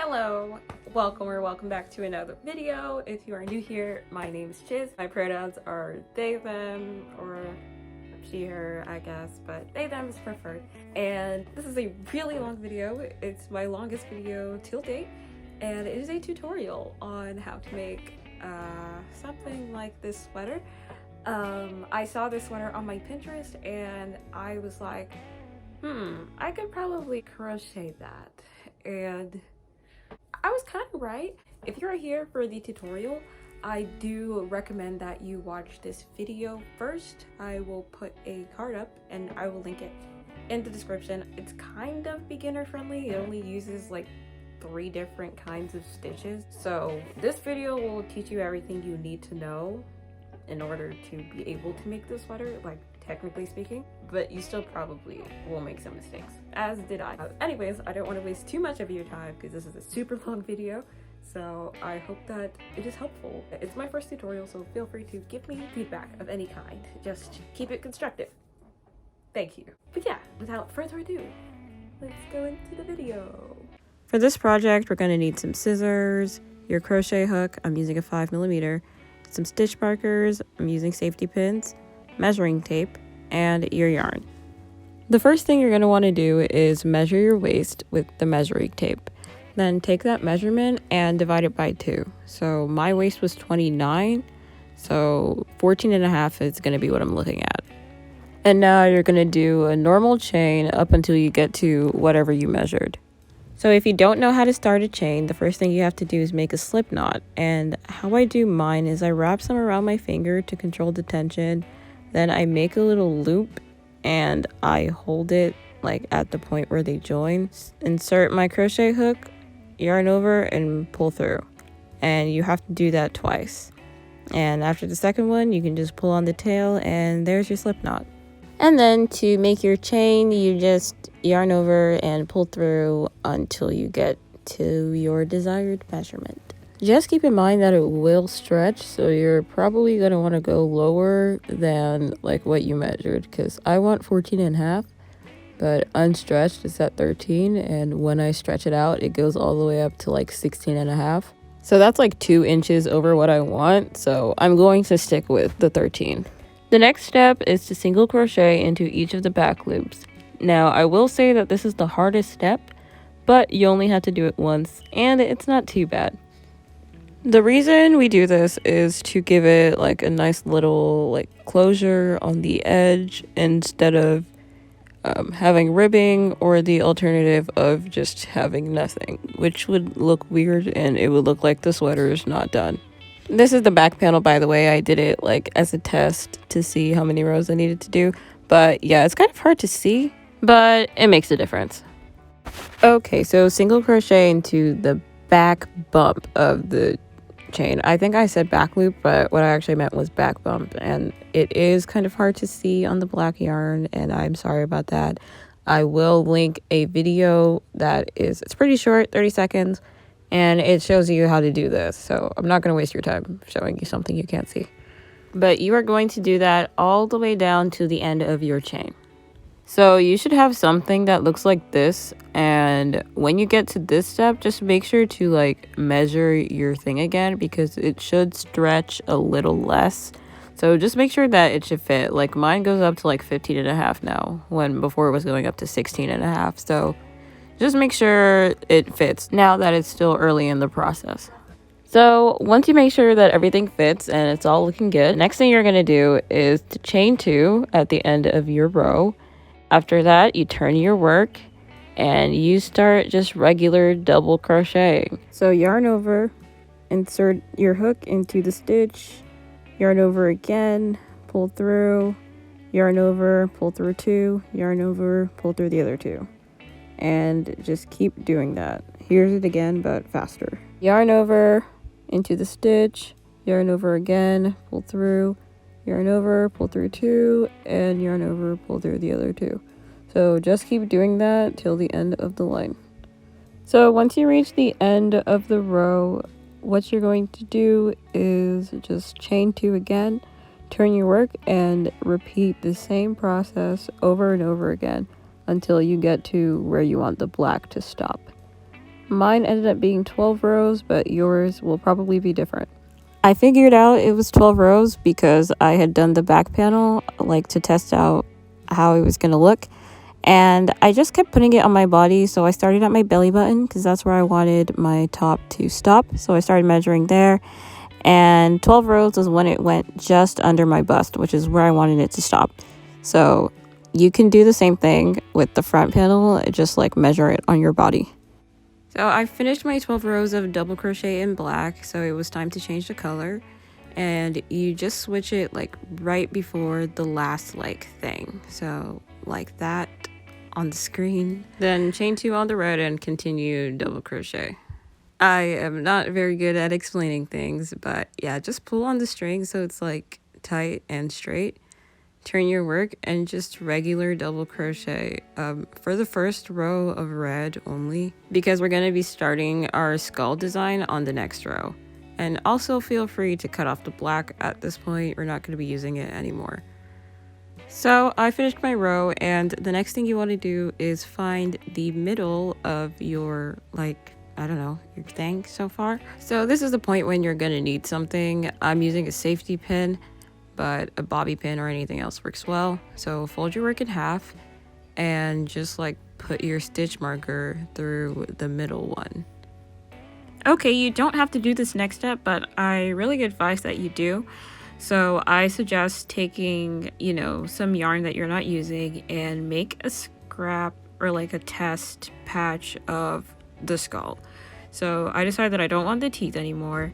Hello, welcome back to another video. If you are new here, my name is Chiz. My pronouns are they, them, or she, her, I guess, but they, them is preferred. And this is a really long video. It's my longest video till date, and it is a tutorial on how to make something like this sweater. I saw this sweater on my Pinterest and I was like, I could probably crochet that. And I was kind of right. If you're here for the tutorial, I do recommend that you watch this video first. I will put a card up and I will link it in the description. It's kind of beginner friendly. It only uses like 3 different kinds of stitches. So this video will teach you everything you need to know in order to be able to make this sweater, like technically speaking, but you still probably will make some mistakes, as did I. Anyways, I don't want to waste too much of your time because this is a super long video, so I hope that it is helpful. It's my first tutorial, so feel free to give me feedback of any kind. Just keep it constructive. Thank you. But yeah, without further ado, let's go into the video. For this project, we're going to need some scissors, your crochet hook, I'm using a 5mm, some stitch markers, I'm using safety pins, measuring tape, and your yarn. The first thing you're going to want to do is measure your waist with the measuring tape. Then take that measurement and divide it by 2. So my waist was 29, so 14.5 is going to be what I'm looking at. And now you're going to do a normal chain up until you get to whatever you measured. So if you don't know how to start a chain, the first thing you have to do is make a slip knot. And how I do mine is I wrap some around my finger to control the tension. Then I make a little loop and I hold it like at the point where they join. Insert my crochet hook, yarn over, and pull through. And you have to do that twice. And after the second one, you can just pull on the tail and there's your slip knot. And then to make your chain, you just yarn over and pull through until you get to your desired measurement. Just keep in mind that it will stretch, so you're probably going to want to go lower than like what you measured, because I want 14.5, but unstretched is at 13, and when I stretch it out, it goes all the way up to like 16.5. So that's like 2 inches over what I want, so I'm going to stick with the 13. The next step is to single crochet into each of the back loops. Now, I will say that this is the hardest step, but you only have to do it once, and it's not too bad. The reason we do this is to give it like a nice little like closure on the edge instead of having ribbing, or the alternative of just having nothing, which would look weird and it would look like the sweater is not done. This is the back panel, by the way. I did it like as a test to see how many rows I needed to do. But yeah, it's kind of hard to see, but it makes a difference. Okay, so single crochet into the back bump of the chain. I think I said back loop, but what I actually meant was back bump. And it is kind of hard to see on the black yarn, and I'm sorry about that. I will link a video it's pretty short, 30 seconds. And it shows you how to do this. So I'm not going to waste your time showing you something you can't see. But you are going to do that all the way down to the end of your chain. So you should have something that looks like this. And when you get to this step, just make sure to like measure your thing again, because it should stretch a little less. So just make sure that it should fit. Like mine goes up to like 15.5 now, when before it was going up to 16.5. So just make sure it fits now that it's still early in the process. So once you make sure that everything fits and it's all looking good, next thing you're going to do is to chain 2 at the end of your row. After that, you turn your work and you start just regular double crocheting. So yarn over, insert your hook into the stitch, yarn over again, pull through, yarn over, pull through 2, yarn over, pull through the other 2. And just keep doing that. Here's it again, but faster. Yarn over into the stitch, yarn over again, pull through, yarn over, pull through 2, and yarn over, pull through the other 2. So just keep doing that till the end of the line. So once you reach the end of the row, what you're going to do is just chain 2 again, turn your work, and repeat the same process over and over again until you get to where you want the black to stop. Mine ended up being 12 rows, but yours will probably be different. I figured out it was 12 rows because I had done the back panel like to test out how it was going to look. And I just kept putting it on my body. So I started at my belly button because that's where I wanted my top to stop. So I started measuring there. And 12 rows is when it went just under my bust, which is where I wanted it to stop. So you can do the same thing with the front panel, just like measure it on your body. So I finished my 12 rows of double crochet in black, so it was time to change the color. And you just switch it like right before the last like thing. So like that on the screen. Then chain 2 on the red and continue double crochet. I am not very good at explaining things, but yeah, just pull on the string so it's like tight and straight. Turn your work and just regular double crochet for the first row of red only, because we're going to be starting our skull design on the next row. And also feel free to cut off the black at this point. We're not going to be using it anymore. So I finished my row, and the next thing you want to do is find the middle of your, like, I don't know, your thing so far. So this is the point when you're going to need something. I'm using a safety pin, but a bobby pin or anything else works well. So fold your work in half and just like put your stitch marker through the middle one. Okay, you don't have to do this next step, but I really advise that you do. So I suggest taking, you know, some yarn that you're not using and make a scrap or like a test patch of the skull. So I decided that I don't want the teeth anymore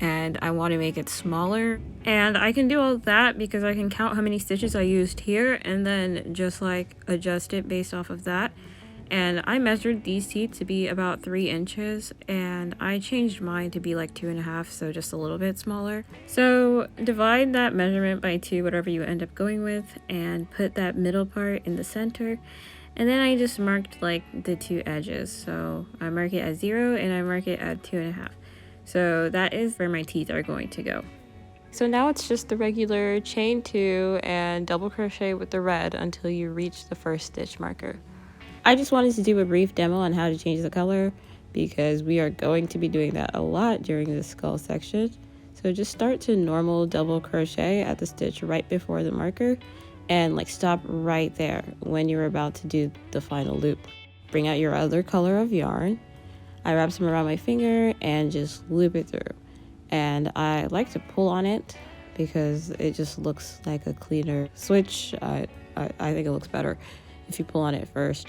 and I want to make it smaller. And I can do all that because I can count how many stitches I used here and then just like adjust it based off of that. And I measured these teeth to be about 3 inches, and I changed mine to be like 2.5, so just a little bit smaller. So divide that measurement by 2, whatever you end up going with, and put that middle part in the center. And then I just marked like the 2 edges. So I mark it at 0 and I mark it at 2.5. So that is where my teeth are going to go. So now it's just the regular chain 2 and double crochet with the red until you reach the first stitch marker. I just wanted to do a brief demo on how to change the color because we are going to be doing that a lot during the skull section. So just start to normal double crochet at the stitch right before the marker and like stop right there when you're about to do the final loop. Bring out your other color of yarn. I wrap some around my finger and just loop it through. And I like to pull on it because it just looks like a cleaner switch. I think it looks better if you pull on it first.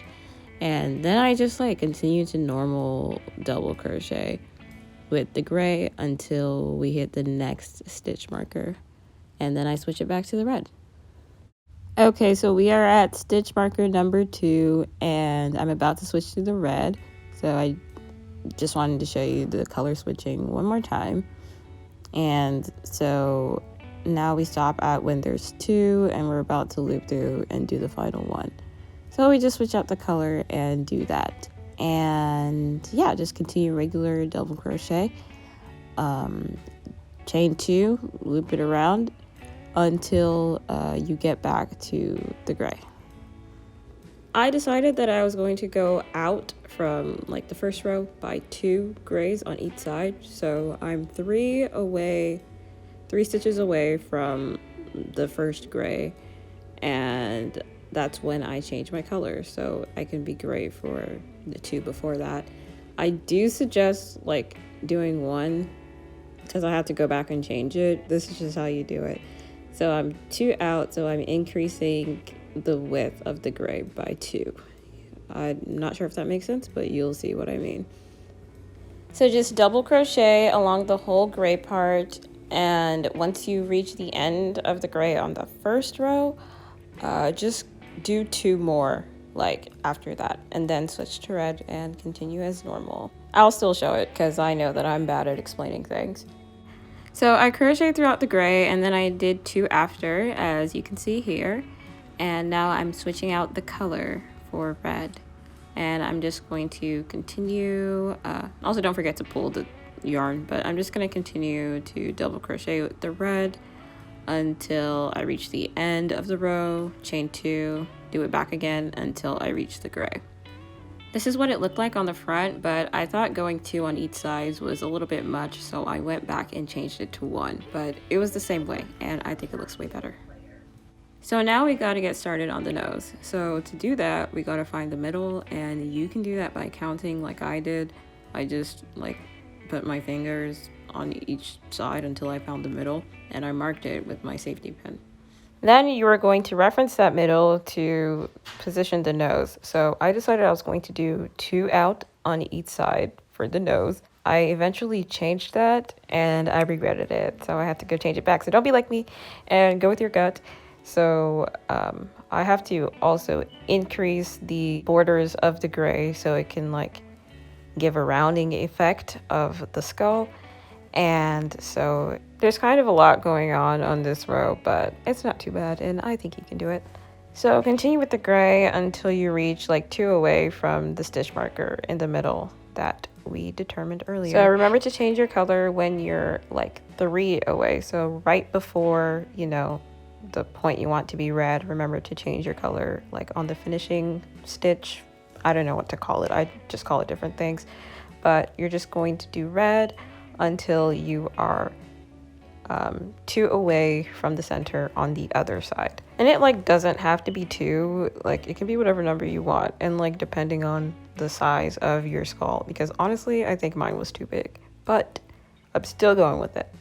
And then I just like continue to normal double crochet with the gray until we hit the next stitch marker. And then I switch it back to the red. Okay, so we are at stitch marker number 2 and I'm about to switch to the red. So I just wanted to show you the color switching one more time. And so now we stop at when there's 2 and we're about to loop through and do the final one. So we just switch out the color and do that. And yeah, just continue regular double crochet. Chain 2, loop it around until you get back to the gray. I decided that I was going to go out from like the first row by 2 grays on each side. So I'm 3 stitches away from the first gray, and that's when I change my color, so I can be gray for the 2 before that. I do suggest like doing 1 because I have to go back and change it. This is just how you do it. So I'm 2 out, so I'm increasing the width of the gray by 2. I'm not sure if that makes sense, but you'll see what I mean. So just double crochet along the whole gray part, and once you reach the end of the gray on the first row, just do 2 more like after that, and then switch to red and continue as normal. I'll still show it because I know that I'm bad at explaining things. So I crocheted throughout the gray and then I did 2 after, as you can see here, and now I'm switching out the color for red, and I'm just going to continue. Also don't forget to pull the yarn, but I'm just going to continue to double crochet with the red until I reach the end of the row, chain 2, do it back again until I reach the gray. This is what it looked like on the front, but I thought going 2 on each side was a little bit much, so I went back and changed it to 1, but it was the same way, and I think it looks way better. So now we got to get started on the nose. So to do that, we got to find the middle, and you can do that by counting like I did. I just like put my fingers on each side until I found the middle, and I marked it with my safety pin. Then you are going to reference that middle to position the nose. So I decided I was going to do 2 out on each side for the nose. I eventually changed that and I regretted it, so I had to go change it back. So don't be like me and go with your gut. So I have to also increase the borders of the gray so it can like give a rounding effect of the skull. And so there's kind of a lot going on this row, but it's not too bad, and I think you can do it. So continue with the gray until you reach like 2 away from the stitch marker in the middle that we determined earlier. So remember to change your color when you're like 3 away. So right before, you know, the point you want to be red, remember to change your color like on the finishing stitch. I don't know what to call it. I just call it different things, but you're just going to do red until you are 2 away from the center on the other side. And it like doesn't have to be 2, like it can be whatever number you want, and like depending on the size of your skull, because honestly I think mine was too big, but I'm still going with it.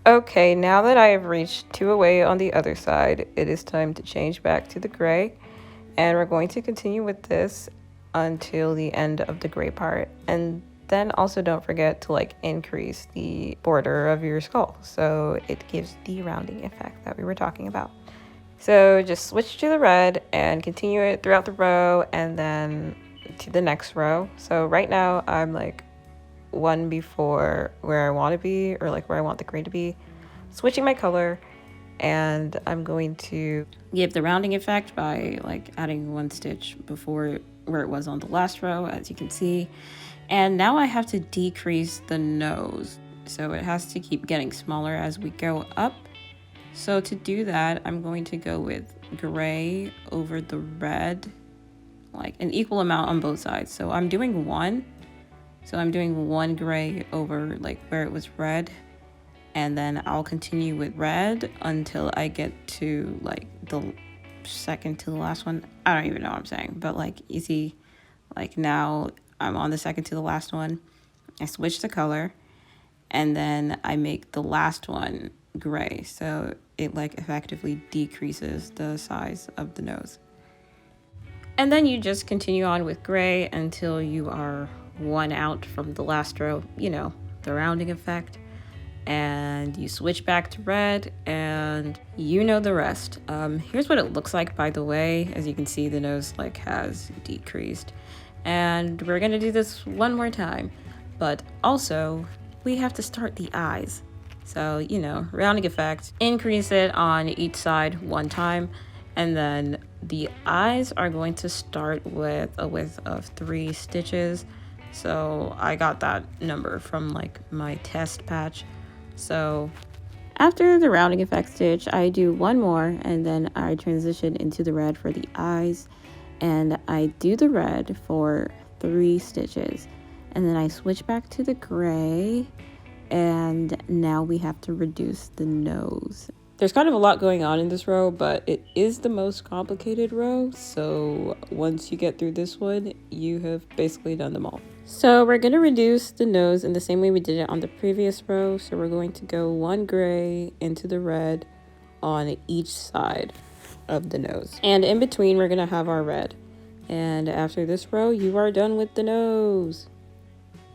Okay, now that I have reached 2 away on the other side, it is time to change back to the gray, and we're going to continue with this until the end of the gray part. And then also don't forget to like increase the border of your skull so it gives the rounding effect that we were talking about. So just switch to the red and continue it throughout the row and then to the next row. So right now I'm like 1 before where I want to be, or like where I want the gray to be, switching my color, and I'm going to give the rounding effect by like adding 1 stitch before where it was on the last row, as you can see. And now I have to decrease the nose, so it has to keep getting smaller as we go up. So to do that, I'm going to go with gray over the red, like an equal amount on both sides. So I'm doing 1. So I'm doing 1 gray over like where it was red, and then I'll continue with red until I get to like the second to the last one. I don't even know what I'm saying, but like you see, like now I'm on the second to the last one. I switch the color, and then I make the last one gray, so it like effectively decreases the size of the nose. And then you just continue on with gray until you are 1 out from the last row, you know, the rounding effect, and you switch back to red, and you know the rest. Here's what it looks like, by the way. As you can see, the nose like has decreased. And we're gonna do this 1 more time, but also we have to start the eyes. So, you know, rounding effect, increase it on each side 1 time, and then the eyes are going to start with a width of 3 stitches. So I got that number from like my test patch. So after the rounding effect stitch, I do 1 more, and then I transition into the red for the eyes. And I do the red for 3 stitches, and then I switch back to the gray, and now we have to reduce the nose. There's kind of a lot going on in this row, but it is the most complicated row, so once you get through this one, you have basically done them all. So we're going to reduce the nose in the same way we did it on the previous row. So we're going to go 1 gray into the red on each side of the nose, and in between we're gonna have our red. And after this row, you are done with the nose.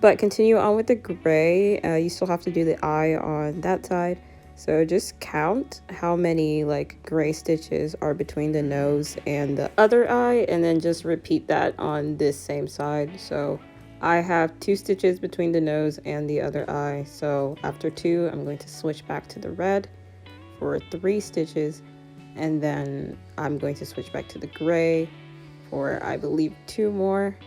But continue on with the gray. You still have to do the eye on that side, so just count how many like gray stitches are between the nose and the other eye, and then just repeat that on this same side. So I have 2 stitches between the nose and the other eye, so after 2 I'm going to switch back to the red for 3 stitches, and then I'm going to switch back to the gray for I believe 2 more,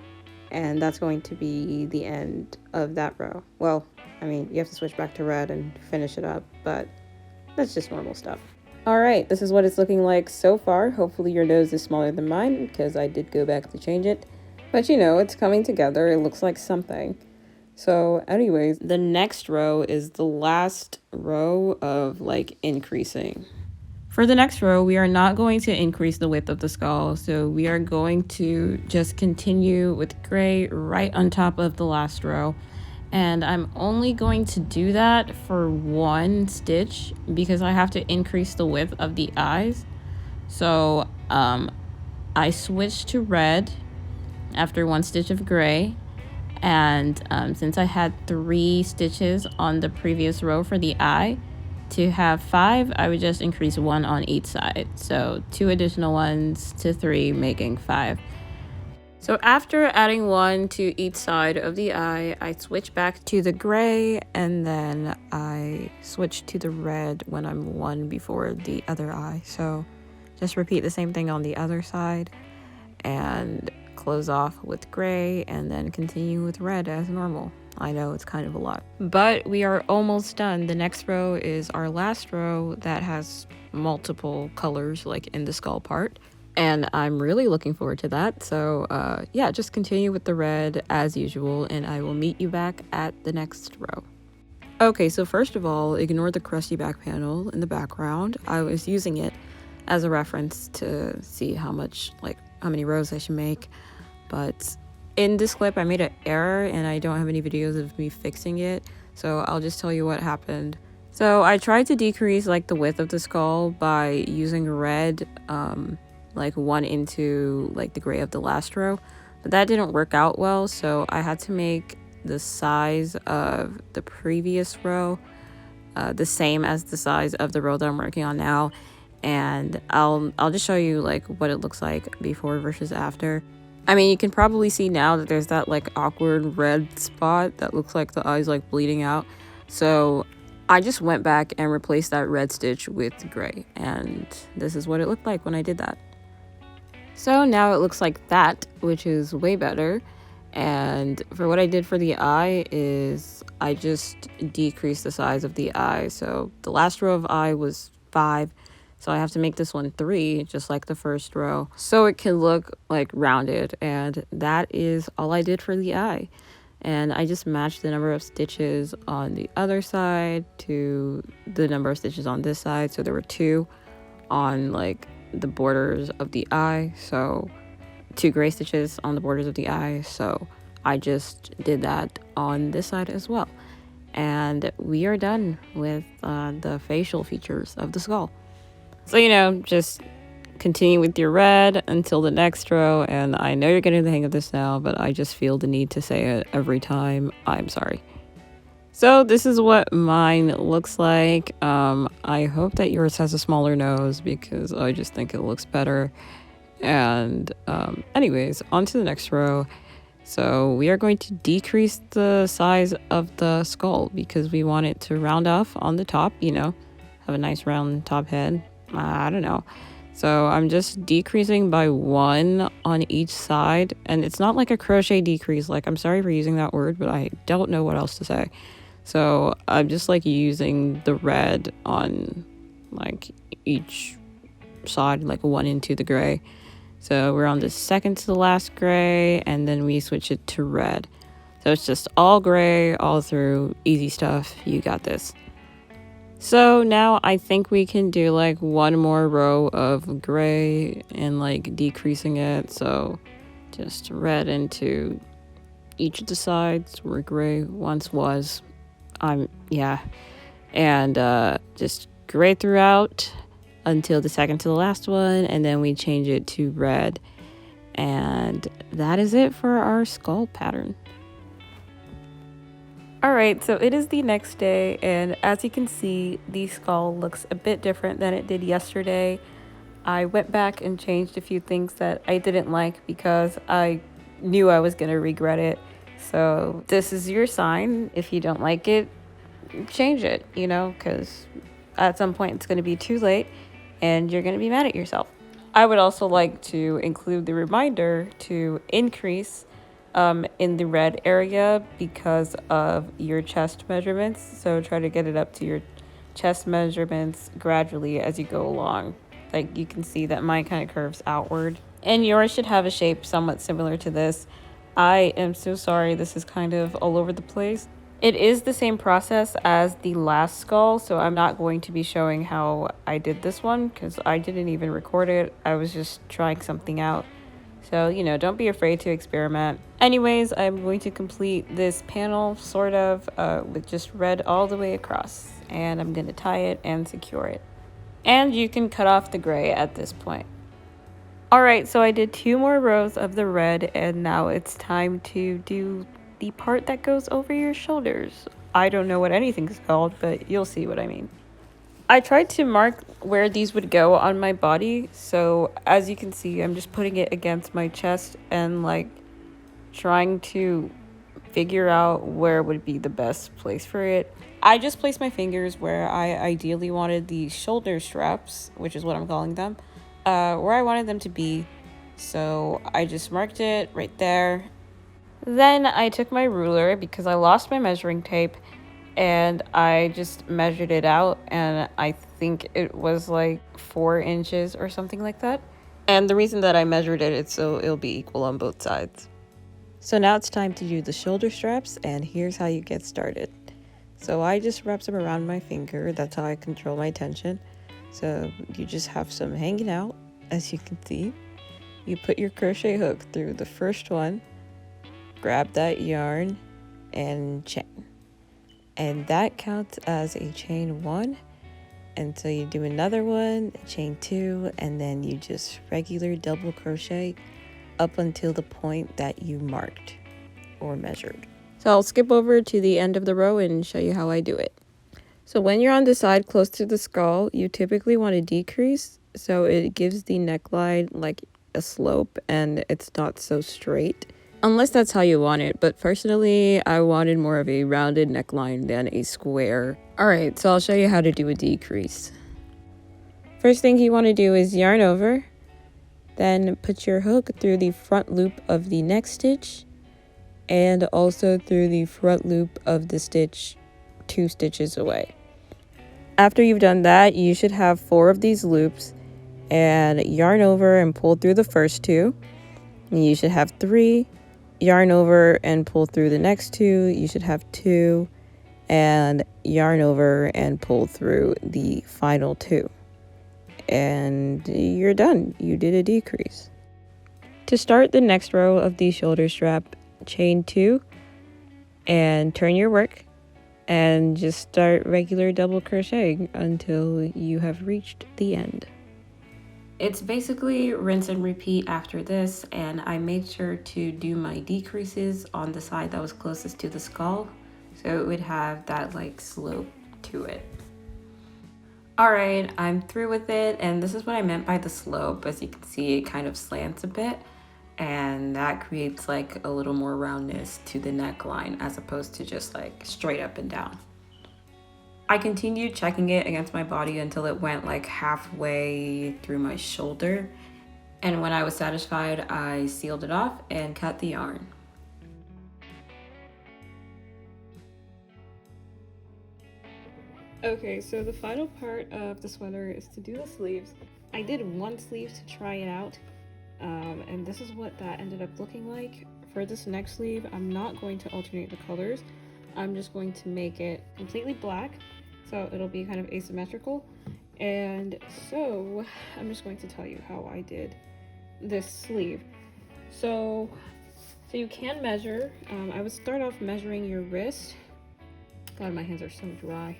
and that's going to be the end of that row. Well, I mean, you have to switch back to red and finish it up, but that's just normal stuff. All right, this is what it's looking like so far. Hopefully your nose is smaller than mine, because I did go back to change it. But you know, it's coming together. It looks like something. So anyways, the next row is the last row of like increasing. For the next row, we are not going to increase the width of the skull. So we are going to just continue with gray right on top of the last row. And I'm only going to do that for one stitch because I have to increase the width of the eyes. So I switched to red after one stitch of gray. And since I had 3 stitches on the previous row for the eye, to have 5, I would just increase 1 on each side. So 2 additional ones to 3, making 5. So after adding 1 to each side of the eye, I switch back to the gray, and then I switch to the red when I'm 1 before the other eye. So just repeat the same thing on the other side and close off with gray and then continue with red as normal. I know it's kind of a lot, but we are almost done. The next row is our last row that has multiple colors like in the skull part. And I'm really looking forward to that. So yeah, just continue with the red as usual, and I will meet you back at the next row. Okay, so first of all, ignore the crusty back panel in the background. I was using it as a reference to see how many rows I should make. But in this clip, I made an error and I don't have any videos of me fixing it. So I'll just tell you what happened. So I tried to decrease like the width of the skull by using red, like 1 into like the gray of the last row, but that didn't work out well. So I had to make the size of the previous row the same as the size of the row that I'm working on now, and I'll just show you like what it looks like before versus after. I mean, you can probably see now that there's that like awkward red spot that looks like the eye's like bleeding out. So I just went back and replaced that red stitch with gray, and this is what it looked like when I did that. So now it looks like that, which is way better. And for what I did for the eye is I just decreased the size of the eye. So the last row of eye was 5, so I have to make this one 3, just like the first row, so it can look like rounded. And that is all I did for the eye. And I just matched the number of stitches on the other side to the number of stitches on this side. So there were 2 on like the borders of the eye, so 2 gray stitches on the borders of the eye. So I just did that on this side as well. And we are done with the facial features of the skull. So, you know, just continue with your red until the next row. And I know you're getting the hang of this now, but I just feel the need to say it every time. I'm sorry. So this is what mine looks like. I hope that yours has a smaller nose because I just think it looks better. And anyways, on to the next row. So we are going to decrease the size of the skull because we want it to round off on the top, you know, have a nice round top head. I don't know. So I'm just decreasing by 1 on each side. And it's not like a crochet decrease. Like, I'm sorry for using that word, but I don't know what else to say. So I'm just like using the red on like each side, like 1 into the gray. So we're on the second to the last gray, and then we switch it to red. So it's just all gray all through. Easy stuff. You got this. So now I think we can do like 1 more row of gray and like decreasing it. So just red into each of the sides where gray once was. Yeah. And just gray throughout until the second to the last one, and then we change it to red. And that is it for our skull pattern. Alright, so it is the next day, and as you can see, the skull looks a bit different than it did yesterday. I went back and changed a few things that I didn't like because I knew I was going to regret it. So this is your sign. If you don't like it, change it, you know, because at some point it's going to be too late and you're going to be mad at yourself. I would also like to include the reminder to increase in the red area because of your chest measurements. So try to get it up to your chest measurements gradually as you go along. Like you can see that mine kind of curves outward, and yours should have a shape somewhat similar to this. I am so sorry, this is kind of all over the place. It is the same process as the last skull, so I'm not going to be showing how I did this one because I didn't even record it. I was just trying something out. So, you know, don't be afraid to experiment. Anyways, I'm going to complete this panel, sort of, with just red all the way across. And I'm going to tie it and secure it. And you can cut off the gray at this point. Alright, so I did 2 more rows of the red, and now it's time to do the part that goes over your shoulders. I don't know what anything's called, but you'll see what I mean. I tried to mark where these would go on my body, so as you can see, I'm just putting it against my chest and like trying to figure out where would be the best place for it. I just placed my fingers where I ideally wanted the shoulder straps, which is what I'm calling them, where I wanted them to be. So I just marked it right there. Then I took my ruler because I lost my measuring tape, and I just measured it out, and I think it was like 4 inches or something like that. And the reason that I measured it is so it'll be equal on both sides. So now it's time to do the shoulder straps, and here's how you get started. So I just wrap them around my finger. That's how I control my tension. So you just have some hanging out, as you can see. You put your crochet hook through the first one, grab that yarn, and chain. And that counts as a chain 1. And so you do another one, chain 2, and then you just regular double crochet up until the point that you marked or measured. So I'll skip over to the end of the row and show you how I do it. So when you're on the side close to the skull, you typically want to decrease so it gives the neckline like a slope and it's not so straight. Unless that's how you want it, but personally, I wanted more of a rounded neckline than a square. Alright, so I'll show you how to do a decrease. First thing you want to do is yarn over, then put your hook through the front loop of the next stitch, and also through the front loop of the stitch 2 stitches away. After you've done that, you should have 4 of these loops, and yarn over and pull through the first 2. And you should have 3. Yarn over and pull through the next 2. You should have 2, and yarn over and pull through the final 2, and you're done. You did a decrease. To start the next row of the shoulder strap, chain 2 and turn your work and just start regular double crocheting until you have reached the end. It's basically rinse and repeat after this, and I made sure to do my decreases on the side that was closest to the skull, so it would have that like slope to it. Alright, I'm through with it, and this is what I meant by the slope. As you can see, it kind of slants a bit, and that creates like a little more roundness to the neckline as opposed to just like straight up and down. I continued checking it against my body until it went like halfway through my shoulder, and when I was satisfied, I sealed it off and cut the yarn. Okay, so the final part of the sweater is to do the sleeves. I did 1 sleeve to try it out, and this is what that ended up looking like. For this next sleeve, I'm not going to alternate the colors. I'm just going to make it completely black, so it'll be kind of asymmetrical. And so I'm just going to tell you how I did this sleeve. So you can measure. I would start off measuring your wrist. God, my hands are so dry.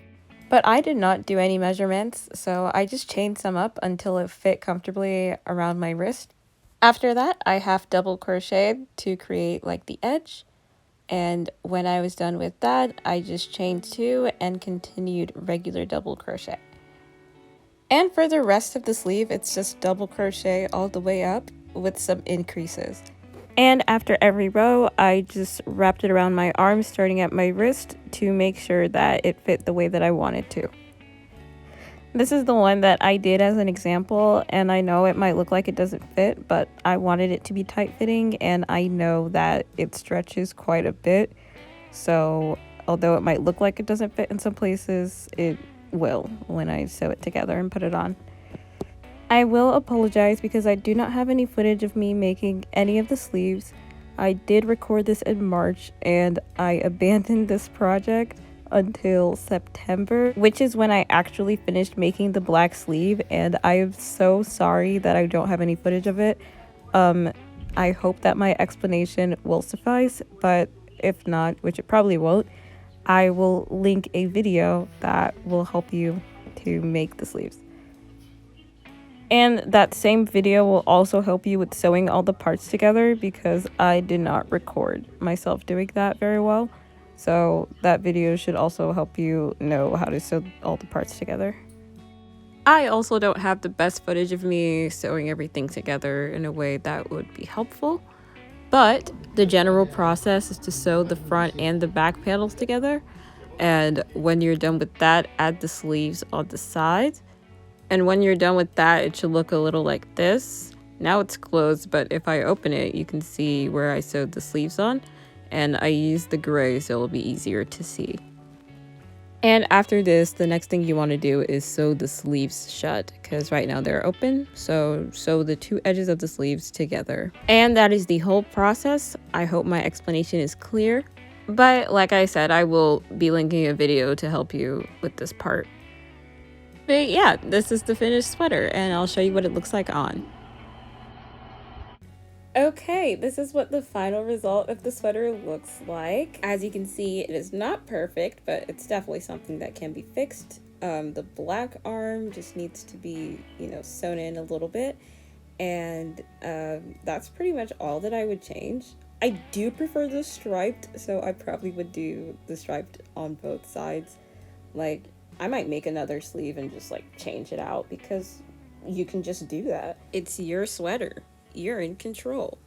But I did not do any measurements, so I just chained some up until it fit comfortably around my wrist. After that, I half double crocheted to create like the edge. And when I was done with that, I just chained 2 and continued regular double crochet. And for the rest of the sleeve, it's just double crochet all the way up with some increases. And after every row, I just wrapped it around my arm, starting at my wrist, to make sure that it fit the way that I wanted to. This is the one that I did as an example, and I know it might look like it doesn't fit, but I wanted it to be tight-fitting, and I know that it stretches quite a bit. So although it might look like it doesn't fit in some places, it will when I sew it together and put it on. I will apologize because I do not have any footage of me making any of the sleeves. I did record this in March and I abandoned this project until September, which is when I actually finished making the black sleeve, and I am so sorry that I don't have any footage of it. I hope that my explanation will suffice, but if not, which it probably won't, I will link a video that will help you to make the sleeves. And that same video will also help you with sewing all the parts together, because I did not record myself doing that very well. So that video should also help you know how to sew all the parts together. I also don't have the best footage of me sewing everything together in a way that would be helpful, but the general process is to sew the front and the back panels together. And when you're done with that, add the sleeves on the sides. And when you're done with that, it should look a little like this. Now it's closed, but if I open it, you can see where I sewed the sleeves on. And I used the gray so it'll be easier to see. And after this, the next thing you want to do is sew the sleeves shut, because right now they're open. So sew the two edges of the sleeves together. And that is the whole process. I hope my explanation is clear. But like I said, I will be linking a video to help you with this part. But yeah, this is the finished sweater, and I'll show you what it looks like on. Okay, this is what the final result of the sweater looks like. As you can see, it is not perfect, but it's definitely something that can be fixed. The black arm just needs to be, sewn in a little bit. And that's pretty much all that I would change. I do prefer the striped, so I probably would do the striped on both sides. Like, I might make another sleeve and just change it out, because you can just do that. It's your sweater. You're in control.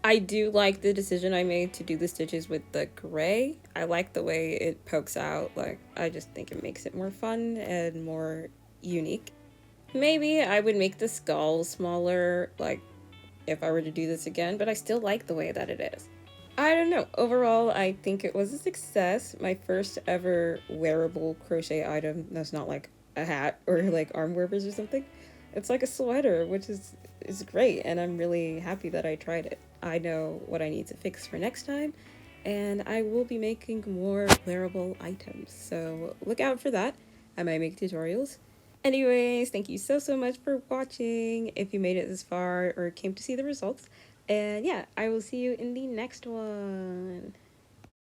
I do like the decision I made to do the stitches with the gray. I like the way it pokes out. I just think it makes it more fun and more unique. Maybe I would make the skull smaller, if I were to do this again, but I still like the way that it is. I don't know. Overall, I think it was a success. My first ever wearable crochet item that's not like a hat or arm warmers or something. It's like a sweater, which is great, and I'm really happy that I tried it. I know what I need to fix for next time, and I will be making more wearable items, so look out for that. I might make tutorials. Anyways, thank you so much for watching, if you made it this far or came to see the results. And yeah, I will see you in the next one.